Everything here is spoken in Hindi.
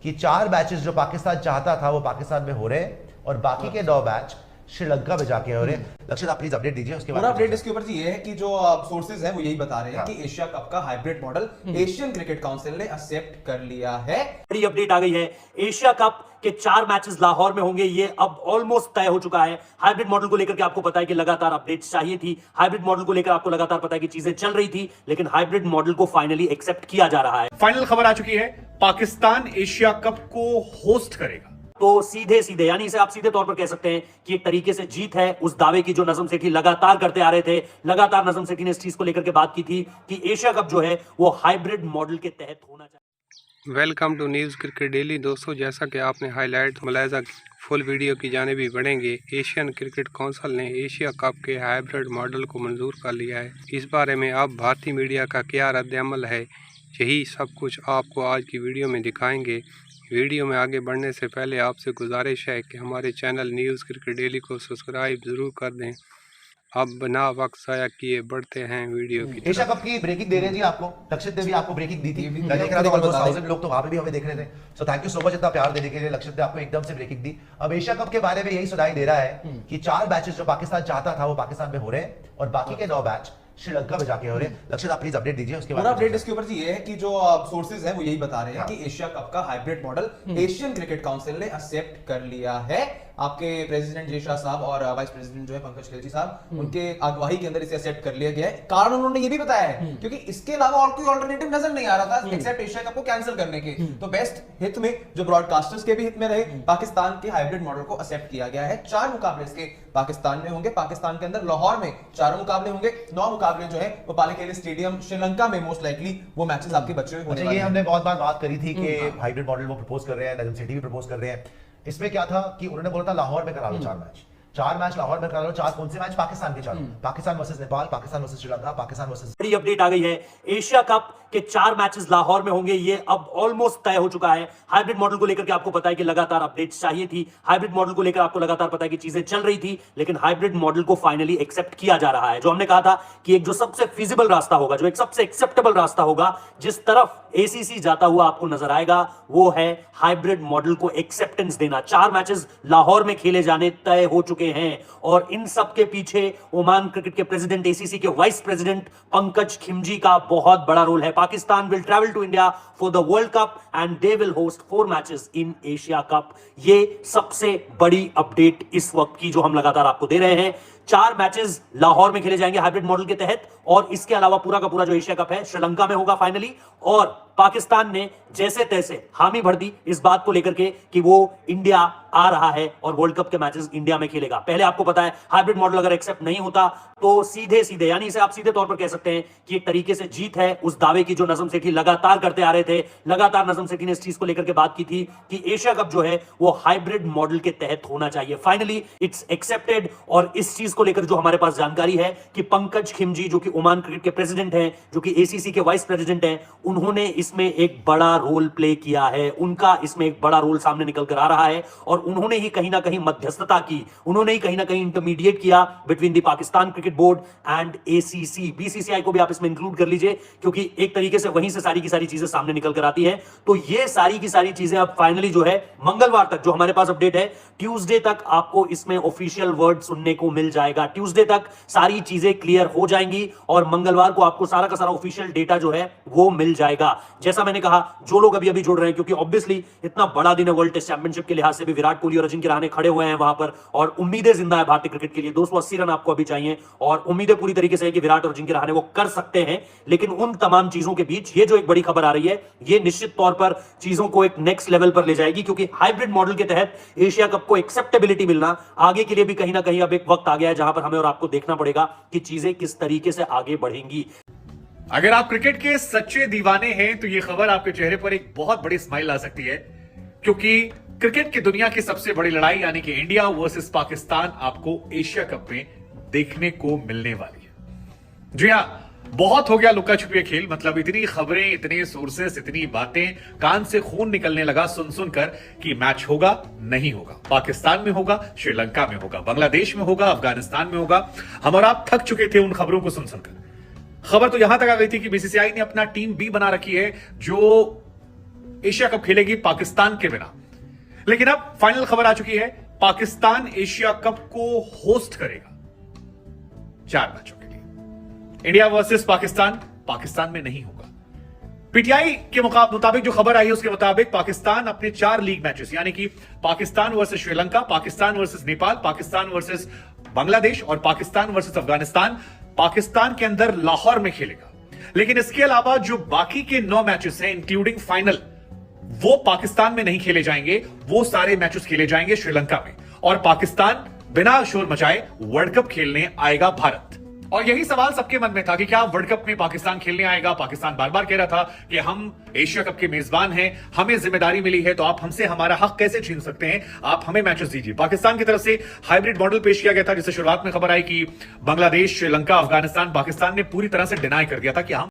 कि 4 मैचेस जो पाकिस्तान चाहता था वो पाकिस्तान में हो रहे हैं और बाकी के 9 मैच श्रीलंका में जाके हो रहे हैं। लक्षित आप प्लीज अपडेट दीजिए उसके पूरा अपडेट इसके ऊपर जी ये है कि जो सोर्सेज हैं वो यही बता रहे हैं कि एशिया कप का hybrid model Asian cricket council ने एक्सेप्ट कर लिया है। बड़ी अपडेट आ गई है, एशिया कप के 4 मैचेस लाहौर में होंगे, ये अब ऑलमोस्ट तय हो चुका है। हाइब्रिड मॉडल को लेकर के आपको पता है कि लगातार अपडेट्स चाहिए थी, हाइब्रिड मॉडल को लेकर आपको लगातार पता है कि चीजें चल रही थी, लेकिन हाइब्रिड मॉडल को फाइनली एक्सेप्ट किया जा रहा है। फाइनल खबर आ चुकी है, पाकिस्तान एशिया कप को होस्ट करेगा। तो सीधे सीधे यानी इसे आप सीधे तौर पर कह सकते हैं कि एक तरीके से जीत है उस दावे की जो नजम सेठी लगातार करते आ रहे थे। लगातार नजम सेठी ने इस चीज को लेकर के बात की थी कि एशिया कप जो है वो हाइब्रिड मॉडल के तहत होना चाहिए। Welcome to news cricket daily. दोस्तों, जैसा कि आपने हाईलाइट मुलायजा फुल वीडियो की जाने भी बढ़ेंगे, एशियन क्रिकेट काउंसिल ने एशिया कप के हाइब्रिड मॉडल को मंजूर कर लिया है। इस बारे में अब भारतीय मीडिया का क्या रद्द-ए-अमल है, यही सब कुछ आपको आज की वीडियो में दिखाएंगे। वीडियो में आगे बढ़ने से पहले आपसे गुजारिश है कि हमारे चैनल न्यूज़ क्रिकेट डेली को सब्सक्राइब ज़रूर कर दें। अब बिना वक्त ज़ाया किए बढ़ते हैं वीडियो की। एशिया कप की ब्रेकिंग दे रहे हैं जी आपको। लक्षित ने भी आपको ब्रेकिंग दी थी, मैं देख रहा था ऑलमोस्ट 1000 लोग तो वहां पे भी हमें देख रहे थे। So thank you so much इतना प्यार देने के लिए। लक्षित ने आपको एकदम से ब्रेकिंग दी। अब एशिया कप के बारे में यही सुनाई दे रहा है कि 4 मैचेस जो पाकिस्तान चाहता था वो पाकिस्तान में हो रहे हैं और बाकी के 9 मैच श्रीलंका में जाके हो रहे हैं। लक्षित आप प्लीज अपडेट दीजिए उसके पूरा अपडेट इसके ऊपर जी ये है कि जो सोर्सेज हैं वो यही बता रहे हैं कि एशिया कप का hybrid model Asian cricket council ने एक्सेप्ट कर लिया है। आपके प्रेसिडेंट जय शाह साहब और वाइस प्रेसिडेंट जो है पंकज खिलजी साहब, उनके अगुवाई के अंदर इसे एक्सेप्ट कर लिया गया है। कारण उन्होंने ये भी बताया है क्योंकि इसके अलावा और कोई अल्टरनेटिव नजर नहीं आ रहा था एक्सेप्ट एशिया कप को कैंसिल करने के। तो बेस्ट हित में जो ब्रॉडकास्टर्स के भी हित में रहे, पाकिस्तान के हाइब्रिड मॉडल को एक्सेप्ट किया गया है। 4 मुकाबले इसके पाकिस्तान में होंगे। पाकिस्तान के अंदर लाहौर में 4 मुकाबले होंगे। 9 मुकाबले जो है वो पालीखेल स्टेडियम श्रीलंका में मोस्ट लाइकली वो मैचेस आपके बच्चे हुए होने वाले ये हैं। हमने बहुत बार बात करी थी कि हाइब्रिड मॉडल वो प्रपोज कर रहे हैं, नजम सेठी भी प्रपोज कर रहे हैं। इसमें क्या था कि उन्होंने बोला था लाहौर में करा लो 4 मैच लाहौर में करा लो। 4 कौन से मैच? पाकिस्तान के 4, Pakistan versus Nepal, Pakistan versus Sri Lanka, Pakistan versus. बड़ी अपडेट आ गई है, एशिया कप के 4 मैचेस लाहौर में होंगे, ये अब ऑलमोस्ट तय हो चुका है। हाइब्रिड मॉडल को लेकर के आपको पता है कि लगातार अपडेट्स चाहिए थी, हाइब्रिड मॉडल को लेकर आपको लगातार पता है कि चीजें चल रही थी, लेकिन हाइब्रिड मॉडल को फाइनली एक्सेप्ट किया जा रहा है। जो हमने कहा था कि एक जो सबसे फिजिबल रास्ता होगा, जो एक सबसे एक्सेप्टेबल रास्ता होगा, जिस तरफ एसीसी जाता हुआ आपको नजर आएगा, वो है हाइब्रिड मॉडल को एक्सेप्टेंस देना। 4 मैचेस लाहौर में खेले जाने तय हो चुके हैं और इन सब के पीछे ओमान क्रिकेट के प्रेसिडेंट, एसीसी के वाइस प्रेसिडेंट पंकज खिमजी का बहुत बड़ा रोल है। Pakistan will travel to India for the world cup and they will host 4 matches in Asia cup. ये सबसे बड़ी अपडेट इस वक्त की जो हम लगातार आपको दे रहे हैं। 4 मैचेस लाहौर में खेले जाएंगे हाइब्रिड मॉडल के तहत और इसके अलावा पूरा का पूरा जो एशिया कप है श्रीलंका में होगा फाइनली। और पाकिस्तान ने जैसे तैसे हामी भर दी इस बात को लेकर के कि वो इंडिया आ रहा है और वर्ल्ड कप के मैचेस इंडिया में खेलेगा। पहले आपको पता है हाइब्रिड मॉडल अगर एक्सेप्ट नहीं होता तो सीधे सीधे यानी इसे आप सीधे तौर पर कह सकते हैं कि एक तरीके से जीत है उस दावे की जो नजम सेठी लगातार करते आ रहे थे। लगातार नजम सेठी ने इस चीज को लेकर के बात की थी कि एशिया कप जो है वो हाइब्रिड मॉडल के तहत होना चाहिए। फाइनली इट्स एक्सेप्टेड और इस चीज को लेकर जो हमारे पास जानकारी है कि पंकज खिमजी जो कि ओमान क्रिकेट के प्रेसिडेंट हैं, जो कि एसीसी के वाइस प्रेसिडेंट हैं, उन्होंने इसमें एक बड़ा रोल प्ले किया है। उनका इसमें एक बड़ा रोल सामने निकल कर आ रहा है और उन्होंने ही कहीं ना कहीं मध्यस्थता की, उन्होंने ही कहीं ना कहीं इंटरमीडिएट किया between the Pakistan cricket board and ACC. BCCI को भी आप इसमें इंक्लूड कर लीजिए क्योंकि एक तरीके से वहीं से सारी की सारी चीजें सामने निकल कर आती है। तो ये सारी की सारी चीजें अब फाइनली जो है मंगलवार तक, जो हमारे पास अपडेट है, ट्यूसडे तक आपको इसमें ऑफिशियल वर्ड सुनने को मिल जाएगा। ट्यूसडे तक सारी चीजें क्लियर हो जाएंगी और मंगलवार को आपको सारा का सारा ऑफिशियल डेटा जो है वो मिल जाएगा। जैसा मैंने कहा, जो लोग अभी जुड़ रहे हैं क्योंकि ऑब्वियसली इतना बड़ा दिन है वर्ल्ड टेस्ट चैंपियनशिप के लिहाज से भी, विराट कोहली और अजिंक्य रहाणे खड़े हुए हैं वहां पर और उम्मीदें जिंदा है भारतीय क्रिकेट के लिए। 280 रन आपको अभी चाहिए और उम्मीदें पूरी तरीके से है कि विराट और अजिंक्य रहाणे वो कर सकते हैं। लेकिन उन तमाम चीजों के बीच ये जो एक बड़ी खबर आ रही है, ये निश्चित तौर पर चीजों को एक नेक्स्ट लेवल पर ले जाएगी क्योंकि हाइब्रिड मॉडल के तहत एशिया कप को एक्सेप्टेबिलिटी मिलना आगे के लिए भी कहीं ना कहीं अब एक वक्त आ गया है जहां पर हमें और आपको देखना पड़ेगा कि चीजें किस तरीके से आगे बढ़ेंगी। अगर आप क्रिकेट के सच्चे दीवाने हैं तो ये खबर आपके चेहरे पर एक बहुत बड़ी स्माइल ला सकती है क्योंकि क्रिकेट की दुनिया की सबसे बड़ी लड़ाई यानी कि इंडिया वर्सेस पाकिस्तान आपको एशिया कप में देखने को मिलने वाली है। जी हां, बहुत हो गया लुका छुपी खेल। मतलब इतनी खबरें, इतने सोर्सेस, इतनी बातें, कान से खून निकलने लगा सुन सुनकर कि मैच होगा नहीं होगा, पाकिस्तान में होगा, श्रीलंका में होगा, बांग्लादेश में होगा, अफगानिस्तान में होगा। हम और आप थक चुके थे उन खबरों को सुन सुनकर। खबर तो यहां तक आ गई थी कि बीसीसीआई ने अपना टीम बी बना रखी है जो एशिया कप खेलेगी पाकिस्तान के बिना। लेकिन अब फाइनल खबर आ चुकी है, पाकिस्तान एशिया कप को होस्ट करेगा 4 मैचों के लिए। इंडिया वर्सेस पाकिस्तान, पाकिस्तान में नहीं होगा। पीटीआई के मुताबिक जो खबर आई है उसके मुताबिक पाकिस्तान अपने 4 लीग मैचेस यानी कि Pakistan versus Sri Lanka, Pakistan versus Nepal, Pakistan versus Bangladesh और पाकिस्तान वर्सेस अफगानिस्तान पाकिस्तान के अंदर लाहौर में खेलेगा। लेकिन इसके अलावा जो बाकी के 9 मैचेस हैं इंक्लूडिंग फाइनल, वो पाकिस्तान में नहीं खेले जाएंगे, वो सारे मैचेस खेले जाएंगे श्रीलंका में। और पाकिस्तान बिना शोर मचाए वर्ल्ड कप खेलने आएगा भारत। और यही सवाल सबके मन में था कि क्या वर्ल्ड कप में पाकिस्तान खेलने आएगा। पाकिस्तान बार बार कह रहा था कि हम एशिया कप के मेजबान हैं, हमें जिम्मेदारी मिली है, तो आप हमसे हमारा हक कैसे छीन सकते हैं, आप हमें मैचेस दीजिए। पाकिस्तान की तरफ से हाइब्रिड मॉडल पेश किया गया था, जिससे शुरुआत में खबर आई कि बांग्लादेश, श्रीलंका, अफगानिस्तान, पाकिस्तान ने पूरी तरह से डिनाई कर दिया था कि हम